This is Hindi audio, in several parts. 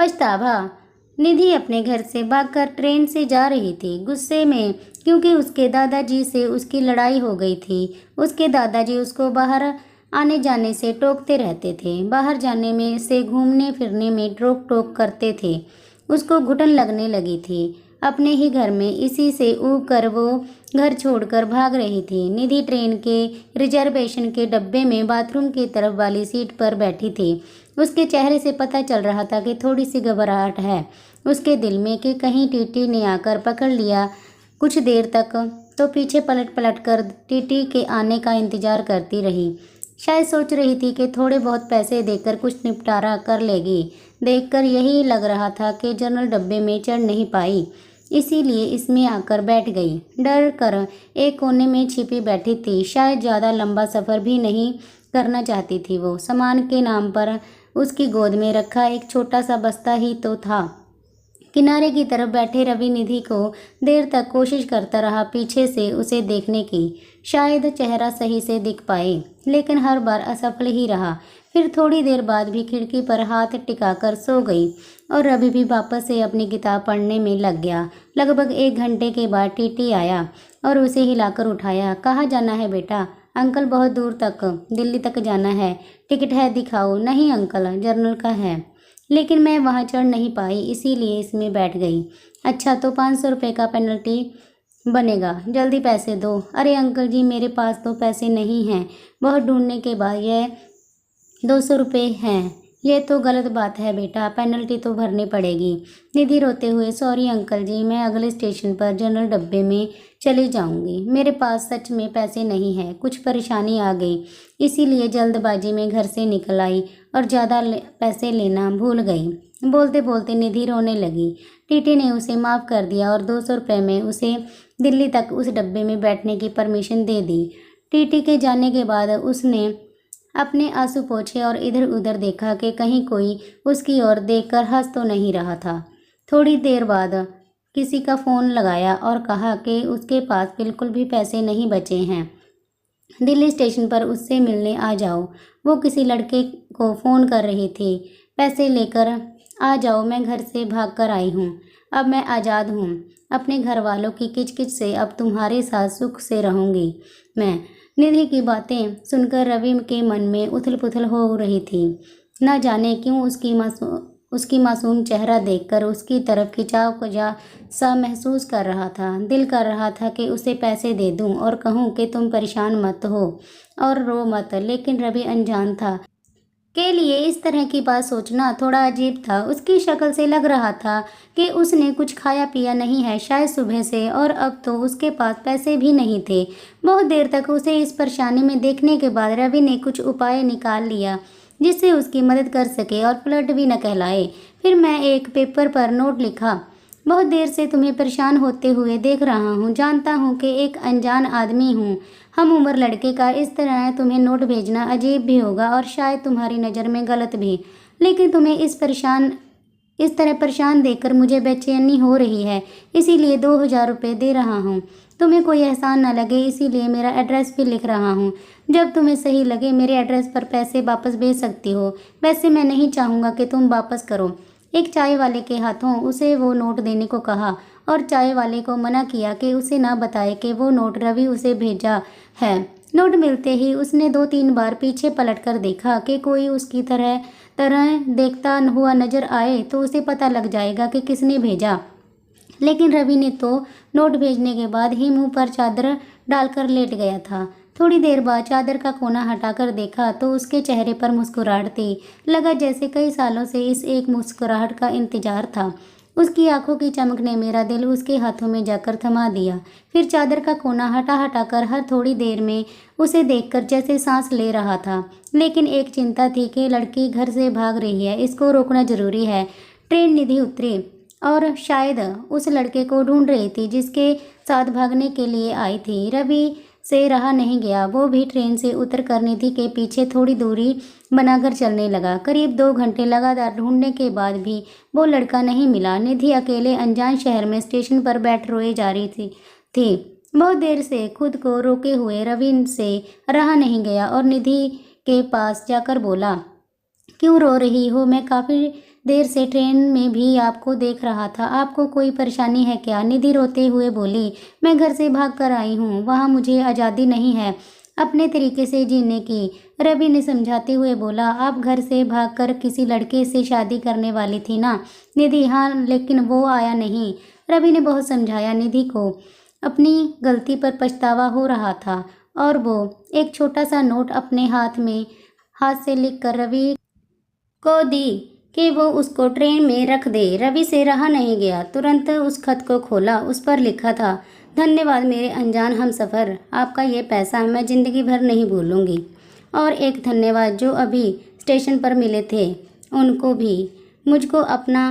पछतावा। निधि अपने घर से भागकर ट्रेन से जा रही थी, गुस्से में, क्योंकि उसके दादाजी से उसकी लड़ाई हो गई थी। उसके दादाजी उसको बाहर आने जाने से टोकते रहते थे, बाहर जाने में से घूमने फिरने में रोक टोक करते थे। उसको घुटन लगने लगी थी अपने ही घर में। इसी से ऊब कर वो घर छोड़कर भाग रही थी। निधि ट्रेन के रिजर्वेशन के डब्बे में बाथरूम की तरफ वाली सीट पर बैठी थी। उसके चेहरे से पता चल रहा था कि थोड़ी सी घबराहट है उसके दिल में कि कहीं टीटी ने आकर पकड़ लिया। कुछ देर तक तो पीछे पलट पलट कर टीटी के आने का इंतजार करती रही। शायद सोच रही थी कि थोड़े बहुत पैसे देकर कुछ निपटारा कर लेगी। देखकर यही लग रहा था कि जनरल डब्बे में चढ़ नहीं पाई, इसीलिए इसमें आकर बैठ गई। डर कर एक कोने में छिपी बैठी थी। शायद ज़्यादा लंबा सफ़र भी नहीं करना चाहती थी वो। सामान के नाम पर उसकी गोद में रखा एक छोटा सा बस्ता ही तो था। किनारे की तरफ बैठे रवि निधि को देर तक कोशिश करता रहा पीछे से उसे देखने की, शायद चेहरा सही से दिख पाए, लेकिन हर बार असफल ही रहा। फिर थोड़ी देर बाद भी खिड़की पर हाथ टिकाकर सो गई और रवि भी वापस से अपनी किताब पढ़ने में लग गया। लगभग 1 घंटे के बाद टीटी आया और उसे हिलाकर उठाया। कहाँ जाना है बेटा? अंकल, बहुत दूर तक, दिल्ली तक जाना है। टिकट है, दिखाओ। नहीं अंकल, जर्नल का है, लेकिन मैं वहाँ चढ़ नहीं पाई, इसीलिए इसमें बैठ गई। अच्छा, तो 500 रुपये का पेनल्टी बनेगा, जल्दी पैसे दो। अरे अंकल जी, मेरे पास तो पैसे नहीं हैं। बहुत ढूंढने के बाद यह 200 रुपये हैं। ये तो गलत बात है बेटा, पेनल्टी तो भरनी पड़ेगी। निधि रोते हुए, सॉरी अंकल जी, मैं अगले स्टेशन पर जनरल डब्बे में चली जाऊंगी। मेरे पास सच में पैसे नहीं हैं, कुछ परेशानी आ गई, इसीलिए जल्दबाजी में घर से निकल आई और ज़्यादा पैसे लेना भूल गई। बोलते बोलते निधि रोने लगी। टीटी ने उसे माफ़ कर दिया और 200 रुपये में उसे दिल्ली तक उस डब्बे में बैठने की परमिशन दे दी। टीटी के जाने के बाद उसने अपने आंसू पोंछे और इधर उधर देखा कि कहीं कोई उसकी ओर देखकर हंस तो नहीं रहा था। थोड़ी देर बाद किसी का फ़ोन लगाया और कहा कि उसके पास बिल्कुल भी पैसे नहीं बचे हैं, दिल्ली स्टेशन पर उससे मिलने आ जाओ। वो किसी लड़के को फ़ोन कर रही थी। पैसे लेकर आ जाओ, मैं घर से भाग कर आई हूँ, अब मैं आज़ाद हूँ। अपने घर वालों की किचकिच से अब तुम्हारे साथ सुख से रहूँगी मैं। निधि की बातें सुनकर रवि के मन में उथल पुथल हो रही थी। न जाने क्यों उसकी मासूम चेहरा देखकर उसकी तरफ खिंचाव को सा महसूस कर रहा था। दिल कर रहा था कि उसे पैसे दे दूं और कहूं कि तुम परेशान मत हो और रो मत, लेकिन रवि अनजान था के लिए इस तरह की बात सोचना थोड़ा अजीब था। उसकी शक्ल से लग रहा था कि उसने कुछ खाया पिया नहीं है शायद सुबह से, और अब तो उसके पास पैसे भी नहीं थे। बहुत देर तक उसे इस परेशानी में देखने के बाद रवि ने कुछ उपाय निकाल लिया जिससे उसकी मदद कर सके और फ्लर्ट भी न कहलाए। फिर मैं एक पेपर पर नोट लिखा, बहुत देर से तुम्हें परेशान होते हुए देख रहा हूँ, जानता हूँ कि एक अनजान आदमी हूँ, हम उम्र लड़के का, इस तरह तुम्हें नोट भेजना अजीब भी होगा और शायद तुम्हारी नज़र में गलत भी, लेकिन तुम्हें इस तरह परेशान देखकर मुझे बेचैनी हो रही है, इसीलिए 2000 रुपये दे रहा हूँ। तुम्हें कोई एहसान न लगे इसीलिए मेरा एड्रेस भी लिख रहा हूँ। जब तुम्हें सही लगे मेरे एड्रेस पर पैसे वापस भेज सकती हो। वैसे मैं नहीं चाहूँगा कि तुम वापस करो। एक चाय वाले के हाथों उसे वो नोट देने को कहा और चाय वाले को मना किया कि उसे ना बताए कि वो नोट रवि उसे भेजा है। नोट मिलते ही उसने 2-3 बार पीछे पलटकर देखा कि कोई उसकी तरह देखता हुआ नजर आए तो उसे पता लग जाएगा कि किसने भेजा। लेकिन रवि ने तो नोट भेजने के बाद ही मुंह पर चादर डालकर लेट गया था। थोड़ी देर बाद चादर का कोना हटाकर देखा तो उसके चेहरे पर मुस्कुराहट थी। लगा जैसे कई सालों से इस एक मुस्कुराहट का इंतजार था। उसकी आंखों की चमक ने मेरा दिल उसके हाथों में जाकर थमा दिया। फिर चादर का कोना हटाकर हर थोड़ी देर में उसे देखकर जैसे सांस ले रहा था। लेकिन एक चिंता थी कि लड़की घर से भाग रही है, इसको रोकना जरूरी है। ट्रेन निधि उतरी और शायद उस लड़के को ढूंढ रही थी जिसके साथ भागने के लिए आई थी। रवि से रहा नहीं गया, वो भी ट्रेन से उतर कर निधि के पीछे थोड़ी दूरी बनाकर चलने लगा। करीब 2 घंटे लगातार ढूंढने के बाद भी वो लड़का नहीं मिला। निधि अकेले अनजान शहर में स्टेशन पर बैठ रोए जा रही थी। बहुत देर से खुद को रोके हुए रवि से रहा नहीं गया और निधि के पास जाकर बोला, क्यों रो रही हो? मैं काफ़ी देर से ट्रेन में भी आपको देख रहा था। आपको कोई परेशानी है क्या? निधि रोते हुए बोली, मैं घर से भाग कर आई हूँ, वहाँ मुझे आज़ादी नहीं है अपने तरीके से जीने की। रवि ने समझाते हुए बोला, आप घर से भागकर किसी लड़के से शादी करने वाली थी ना? निधि, हाँ, लेकिन वो आया नहीं। रवि ने बहुत समझाया। निधि को अपनी गलती पर पछतावा हो रहा था और वो एक छोटा सा नोट अपने हाथ से लिखकर रवि को दी कि वो उसको ट्रेन में रख दे। रवि से रहा नहीं गया, तुरंत उस खत को खोला। उस पर लिखा था, धन्यवाद मेरे अनजान हमसफ़र, आपका ये पैसा मैं ज़िंदगी भर नहीं भूलूंगी। और एक धन्यवाद जो अभी स्टेशन पर मिले थे उनको भी, मुझको अपना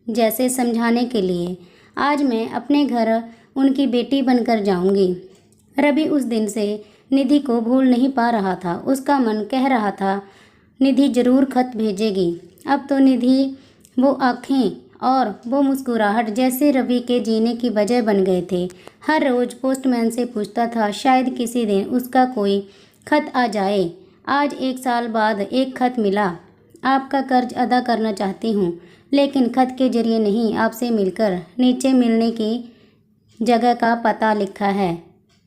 जैसे समझाने के लिए। आज मैं अपने घर उनकी बेटी बनकर जाऊंगी। रवि उस दिन से निधि को भूल नहीं पा रहा था। उसका मन कह रहा था, निधि जरूर खत भेजेगी। अब तो निधि, वो आँखें और वो मुस्कुराहट जैसे रवि के जीने की वजह बन गए थे। हर रोज़ पोस्टमैन से पूछता था, शायद किसी दिन उसका कोई खत आ जाए। आज 1 साल बाद एक खत मिला। आपका कर्ज अदा करना चाहती हूँ, लेकिन खत के जरिए नहीं, आपसे मिलकर। नीचे मिलने की जगह का पता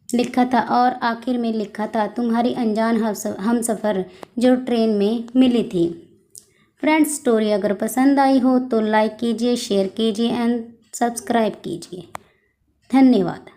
लिखा था और आखिर में लिखा था, तुम्हारी अनजान हमसफ़र जो ट्रेन में मिली थी। फ्रेंड्स, स्टोरी अगर पसंद आई हो तो लाइक कीजिए, शेयर कीजिए एंड सब्सक्राइब कीजिए। धन्यवाद।